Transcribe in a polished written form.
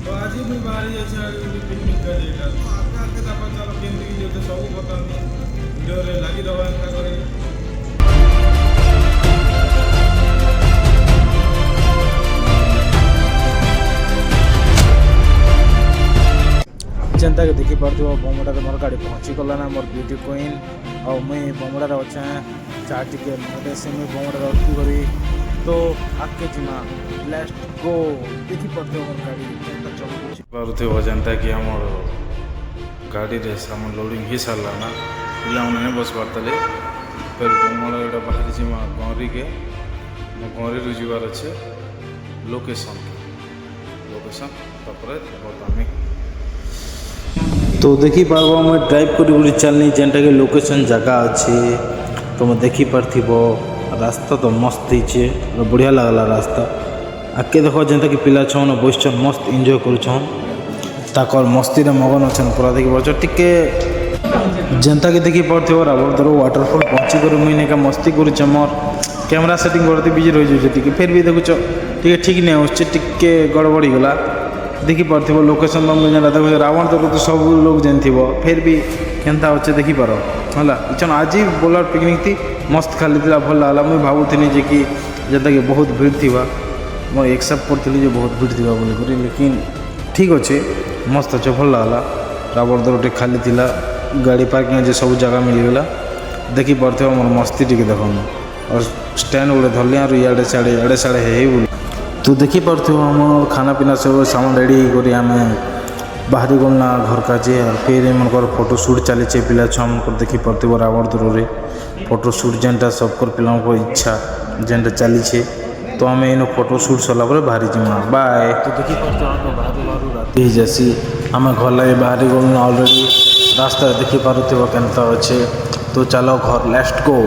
तो आज ही मुझे बाहर जाइए पिकनिक कर जाएगा तो आगे आगे दफा चलो केंद्र की जो सब बता वीडियो रे लगी रहा एंता करे ଯେନ୍ତା କି ଦେଖିପାରୁଥିବ ବମୁଡ଼ାରେ ମୋର ଗାଡ଼ି ପହଞ୍ଚି ଗଲା ନା ମୋର ବ୍ୟୁଟି କୁଇନ୍ ଆଉ ମୁଇଁ ବମୁଡ଼ାରେ ଅଛେ ଚା ଟିକେ ମଗେଇସି ମୁଇଁ ବମୁଡ଼ାରେ ଅଟକି କରି ତ ଆଗକେ ଯିମା ଲେଟ୍ସ ଗୋ ଦେଖିପାରୁଥିବ ମୋର ଗାଡ଼ି ଯେନ୍ତା ଚଲୁଛି ପାରୁଥିବ ଯେନ୍ତା କି ଆମର ଗାଡ଼ିରେ ସାମାନ ଲୋଡ଼ିଂ ହେଇସାରିଲା ନା ପିଲାମାନେ ନାଇଁ ବସି ପାରୁଥିଲେ ଫେର୍ ବମୁଡ଼ା ଏଇଟା ବାହାରି ଯିମା ଗଁରିକେ ମୋ ଗଁରିରୁ ଯିବାର ଅଛେ ଲୋକେସନ୍ ତାପରେ ବର୍ତ୍ତମାନ तो देखिपार्ब मुझे ड्राइव कर चलनी जेनटा कि लोकेशन जगह अच्छे तो मैं देखिपार रास्ता तो मस्त ही बढ़िया लगला रास्ता आगे देख जेनता कि पिला छन बसन मस्त एंजॉय कर मस्ती मगन अच्छे पूरा देखिए टिके जेनता कि देखिपार रावणदर वाटरफॉल पहुँची कर मुझे नहीं मस्ती कर मोर कैमेरा सेटिंग करते बिजी रही जाए फिर भी देखुच टे ठीक नहीं आसके गड़बड़ी गला देखिपार लोकेशन तुमको जेना देख रावण दर तो सब लोग जान फिर भी केन्ता अच्छे देखिपार है इचन आज ही बोलार पिकनिक थी मस्त खाली थी भल लगला मुझे भावुनी जे कि जेनता कि बहुत भीड़ थी मैं एक्सेप्ट करी जो बहुत भीड़ थी बोलिक लेकिन ठीक अच्छे मस्त अच्छे भल लगला रावण दर टे खाली थी गाड़ी पार्किंग सब जगह मिलगला देखिपार मोर मस्ती टी देख और स्टैंड गोटे धरली और इे साड़े बोल तो देखिपार आम खाना पीना सब सामान रेडी करी आम बाहरी गलना घर काजे और फिर मनकर फोटो शूट चली पिला छुआ मन देखिपार रावण दूर फोटो शूट जेनटा सबकर पिला इच्छा जेनटा चली तो आम इन फोटो शूट सरला बाहरी जिमा बाय तो देखिपार बाहर बाहर राति जैसी आम घर लगे बाहरी गलना अलरेडी रास्ता देखिपार के अच्छे तो चलो घर लेट्स गो।